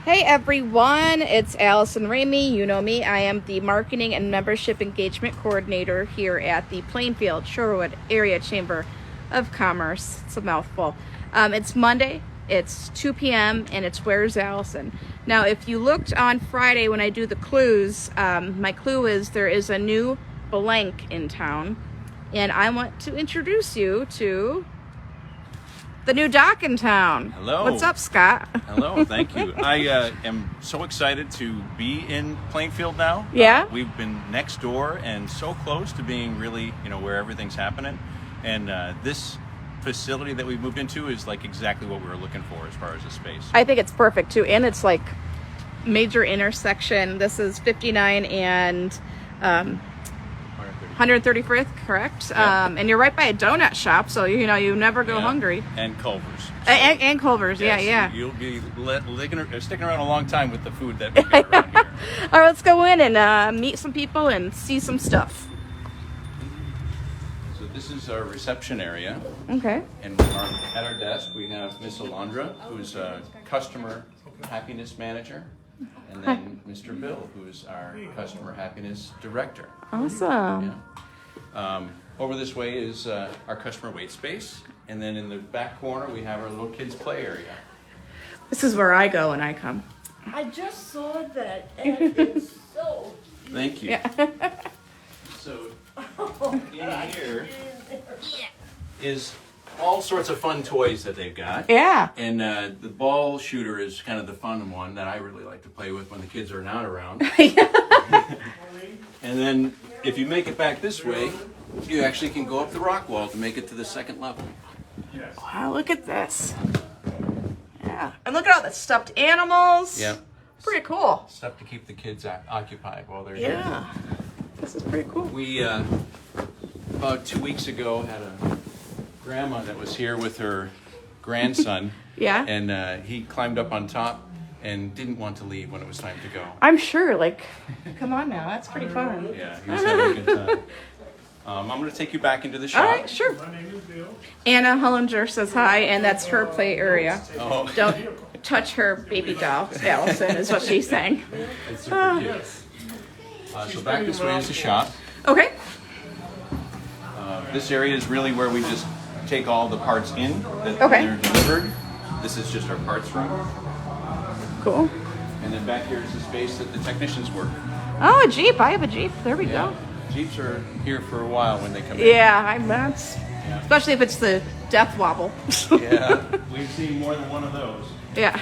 Hey everyone, it's Allison Ramey. You know me. I am the Marketing and Membership Engagement Coordinator here at the Plainfield Shorewood Area Chamber of Commerce. It's a mouthful. It's Monday, it's 2 p.m., and it's Where's Allison? Now, if you looked on Friday when I do the clues, my clue is there is a new blank in town, and I want to introduce you to the new dock in town. Hello. What's up, Scott? Hello, thank you. I am so excited to be in Plainfield now. Yeah? We've been next door and so close to being really, where everything's happening. And this facility that we've moved into is like exactly what we were looking for as far as the space. I think it's perfect too, and it's like major intersection. This is 59 and 135th, correct? Yeah. And you're right by a donut shop, so you never go hungry. And Culver's. So, and Culver's, yes, yeah. You'll be sticking around a long time with the food that we get around here. All right, let's go in and meet some people and see some stuff. So this is our reception area. Okay. And at our desk, we have Miss Alondra, who's a customer happiness manager, and then Mr. Bill, who's our customer happiness director. Awesome. Yeah. Over this way is our customer wait space, and then in the back corner, we have our little kids play area. This is where I go when I come. I just saw that, and it's so Thank you. Yeah. So in here is all sorts of fun toys that they've got. Yeah. And the ball shooter is kind of the fun one that I really like to play with when the kids are not around. And then if you make it back this way, you actually can go up the rock wall to make it to the second level. Wow, look at this. Yeah. And look at all the stuffed animals. Yeah. Pretty cool. Stuff to keep the kids occupied while they're Yeah. This is pretty cool. We, about 2 weeks ago, had a grandma that was here with her grandson. Yeah. And he climbed up on top and didn't want to leave when it was time to go. I'm sure, come on now, that's pretty fun. Yeah, he was having a good time. I'm going to take you back into the shop. All right, sure. Anna Hollinger says hi, and that's her play area. Oh. Don't touch her baby doll, Allison, is what she's saying. It's super cute. So back this way is the shop. Okay. This area is really where we just take all the parts in that Okay. they're delivered. This is just our parts room. Cool. And then back here is the space that the technicians work. Oh, a Jeep. I have a Jeep. There we go. Jeeps are here for a while when they come in. Yeah, I bet. Yeah. Especially if it's the death wobble. Yeah, we've seen more than one of those. Yeah.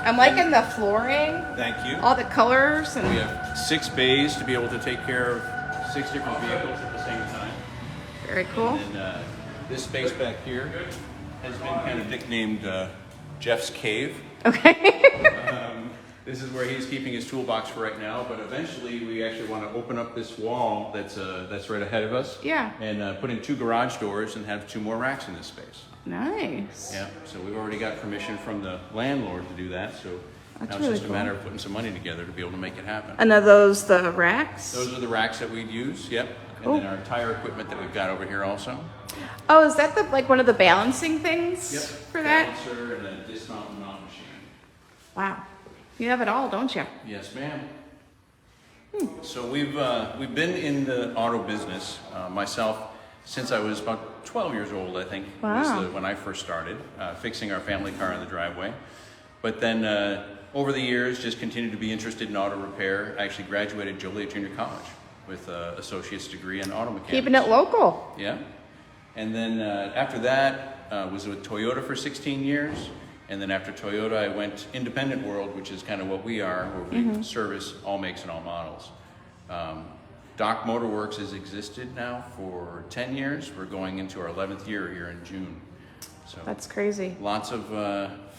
I'm liking the flooring, Thank you. all the colors, We and have 6 bays to be able to take care of 6 different vehicles at the same time. very cool. And this space back here has been kind of nicknamed Jeff's Cave. Okay. This is where he's keeping his toolbox for right now, but eventually we actually want to open up this wall that's right ahead of us. Yeah. And put in 2 garage doors and have 2 more racks in this space. Nice. Yeah. So we've already got permission from the landlord to do that. So That's now it's really just a cool. matter of putting some money together to be able to make it happen. And are those the racks? Those are the racks that we'd use. Yep. Cool. And then our tire equipment that we've got over here also. Oh, is that one of the balancing things Yep. for that? Balancer and a dismount and mount machine. Wow. You have it all, don't you? Yes, ma'am. So we've been in the auto business myself since I was about 12 years old. I think Wow. was when I first started fixing our family car in the driveway. But then over the years, just continued to be interested in auto repair. I actually graduated Joliet Junior College with an associate's degree in auto mechanics. Keeping it local. Yeah. And then after that, was with Toyota for 16 years. And then after Toyota, I went independent world, which is kind of what we are, where we service all makes and all models. Dock Motorworks has existed now for 10 years. We're going into our 11th year here in June. So That's crazy. lots of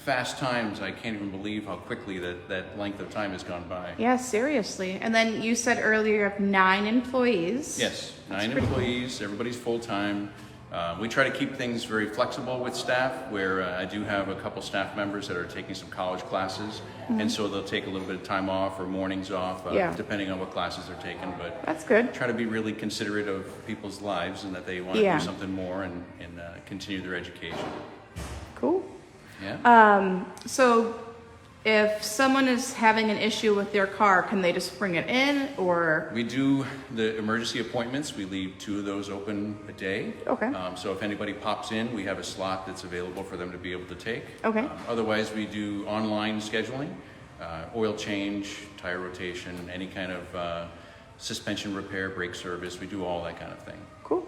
fast times. I can't even believe how quickly that length of time has gone by. Yeah, seriously. And then you said earlier you have 9 employees. Yes, 9 pretty cool. employees, everybody's full-time. We try to keep things very flexible with staff, where I do have a couple staff members that are taking some college classes, and so they'll take a little bit of time off or mornings off, Yeah. depending on what classes they're taking. But That's good. try to be really considerate of people's lives and that they want to Yeah. do something more and continue their education. Cool. Yeah. So if someone is having an issue with their car, can they just bring it in, or? We do the emergency appointments. We leave 2 of those open a day. Okay. So if anybody pops in, we have a slot that's available for them to be able to take. Okay. Otherwise, we do online scheduling, oil change, tire rotation, any kind of suspension repair, brake service. We do all that kind of thing. Cool.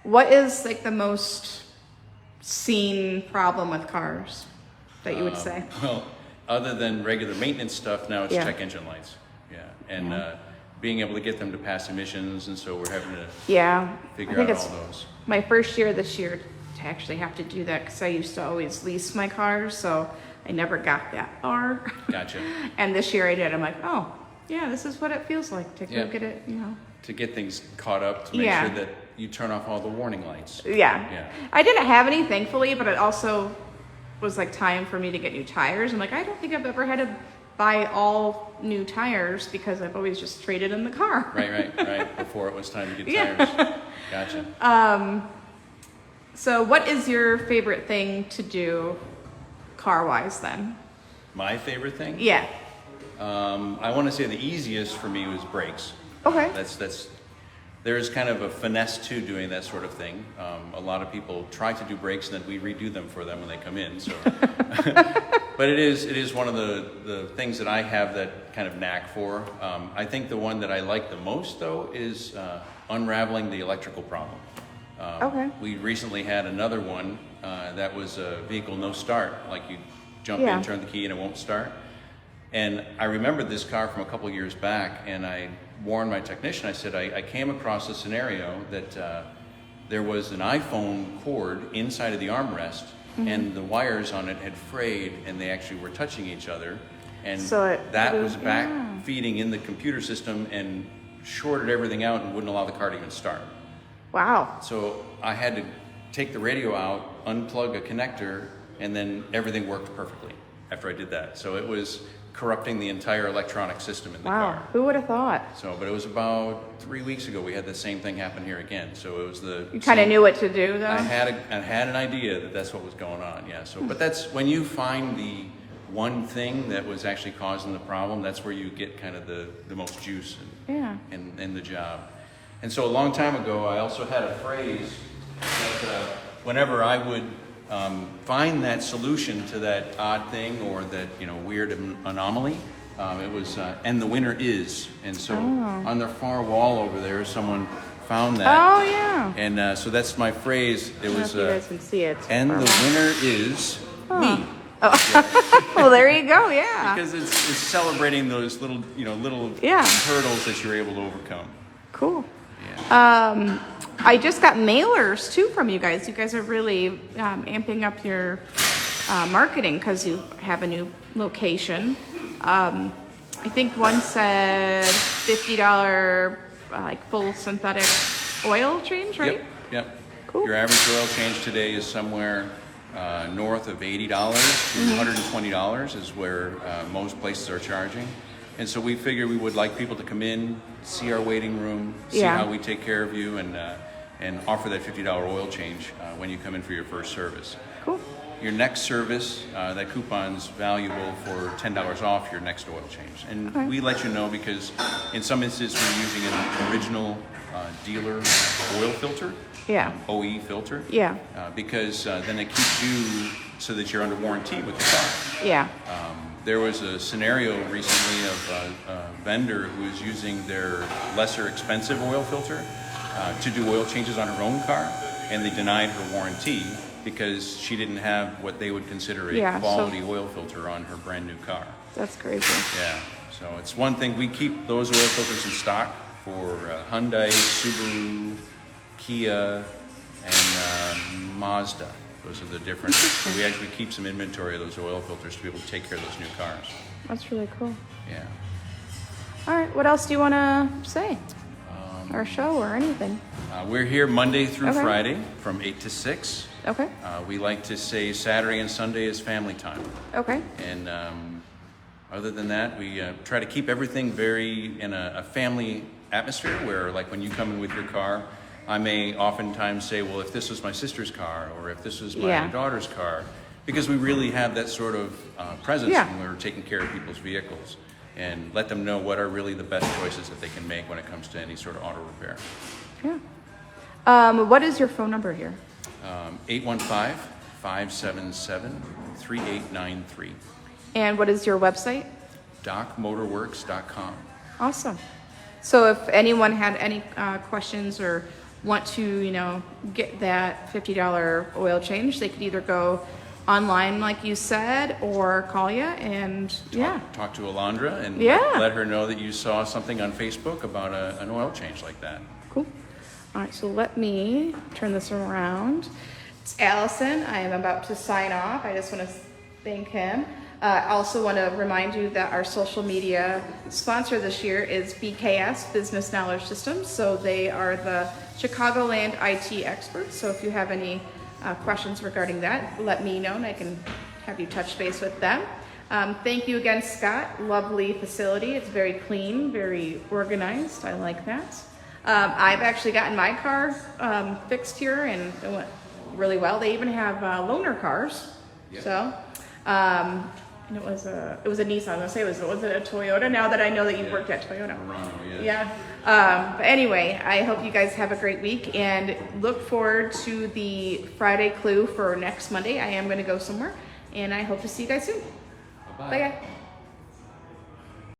What is like the most seen problem with cars that you would say? Well, other than regular maintenance stuff, now it's Yeah. check engine lights. Yeah, and being able to get them to pass emissions, and so we're having to Yeah. figure I think out it's all those. my first year this year to actually have to do that because I used to always lease my cars, so I never got that far. Gotcha. And this year I did. I'm like, oh, yeah, this is what it feels like to Yeah. go get it, you know. To get things caught up, to make Yeah. sure that you turn off all the warning lights. Yeah. Yeah. I didn't have any, thankfully, but it also was like time for me to get new tires. I'm like, I don't think I've ever had to buy all new tires because I've always just traded in the car. Right. Before it was time to get Yeah. tires. Gotcha. So what is your favorite thing to do car-wise then? My favorite thing? Yeah. I want to say the easiest for me was brakes. Okay. There is kind of a finesse to doing that sort of thing. A lot of people try to do brakes and then we redo them for them when they come in. So, but it is one of the things that I have that kind of knack for. I think the one that I like the most though is unraveling the electrical problem. Okay. We recently had another one that was a vehicle no start, like you jump Yeah. in, turn the key, and it won't start. And I remembered this car from a couple years back, and I warned my technician. I said I came across a scenario that there was an iPhone cord inside of the armrest, and the wires on it had frayed, and they actually were touching each other, and So that it was was- back yeah. feeding in the computer system and shorted everything out and wouldn't allow the car to even start. Wow. So I had to take the radio out, unplug a connector, and then everything worked perfectly after I did that. So it was corrupting the entire electronic system in the Wow. car. Who would have thought? So, but it was about 3 weeks ago we had the same thing happen here again. So it was You kind of knew what to do though? I had an idea that that's what was going on. Yeah. So, but that's when you find the one thing that was actually causing the problem. That's where you get kind of the most juice Yeah. in the job. And so a long time ago, I also had a phrase that whenever I would find that solution to that odd thing or that weird anomaly, it was and the winner is. And so on the far wall over there, someone found that. Oh yeah. And so that's my phrase. It I don't know was if you guys can see it. and the winner is me. Well, there you go. Yeah. Because it's celebrating those little Yeah. hurdles that you're able to overcome. Cool. Yeah. I just got mailers too from you guys. You guys are really amping up your marketing because you have a new location. I think one said $50 like full synthetic oil change, right? Yep. Cool. Your average oil change today is somewhere north of $80 to $120 is where most places are charging. And so we figured we would like people to come in, see our waiting room, see Yeah. how we take care of you, and offer that $50 oil change when you come in for your first service. Cool. Your next service, that coupon's valuable for $10 off your next oil change. And Okay. we let you know because in some instances we're using an original dealer oil filter, Yeah. OE filter, Yeah. because then it keeps you so that you're under warranty with the car. Yeah. There was a scenario recently of a vendor who was using their lesser expensive oil filter to do oil changes on her own car, and they denied her warranty because she didn't have what they would consider a Yeah, so- quality oil filter on her brand new car. That's crazy. Yeah, so it's one thing, we keep those oil filters in stock for Hyundai, Subaru, Kia, and Mazda. Those are the different, so we actually keep some inventory of those oil filters to be able to take care of those new cars. That's really cool. Yeah. All right. What else do you want to say? Or show or anything? We're here Monday through Okay. Friday from 8 to 6. Okay. We like to say Saturday and Sunday is family time. Okay. And other than that, we try to keep everything very in a family atmosphere where, like, when you come in with your car, I may oftentimes say, well, if this was my sister's car or if this was my Yeah. daughter's car, because we really have that sort of presence Yeah. when we're taking care of people's vehicles, and let them know what are really the best choices that they can make when it comes to any sort of auto repair. Yeah. What is your phone number here? 815-577-3893. And what is your website? DocMotorworks.com. Awesome. So if anyone had any questions or want to, get that $50 oil change, they could either go online, like you said, or call you and Talk to Alondra and Yeah. let her know that you saw something on Facebook about an oil change like that. Cool. All right, so let me turn this around. It's Allison. I am about to sign off. I just want to thank him. I also want to remind you that our social media sponsor this year is BKS, Business Knowledge Systems. So they are the Chicagoland IT experts. So if you have any questions regarding that, let me know and I can have you touch base with them. Thank you again, Scott. Lovely facility. It's very clean, very organized. I like that. I've actually gotten my car fixed here and it went really well. They even have loaner cars. Yeah. So, and it was a Nissan. I was gonna say, was it a Toyota? Now that I know that you worked at Toyota. Murano, yes. Yeah. But anyway, I hope you guys have a great week and look forward to the Friday clue for next Monday. I am going to go somewhere and I hope to see you guys soon. Bye-bye. Bye, guys.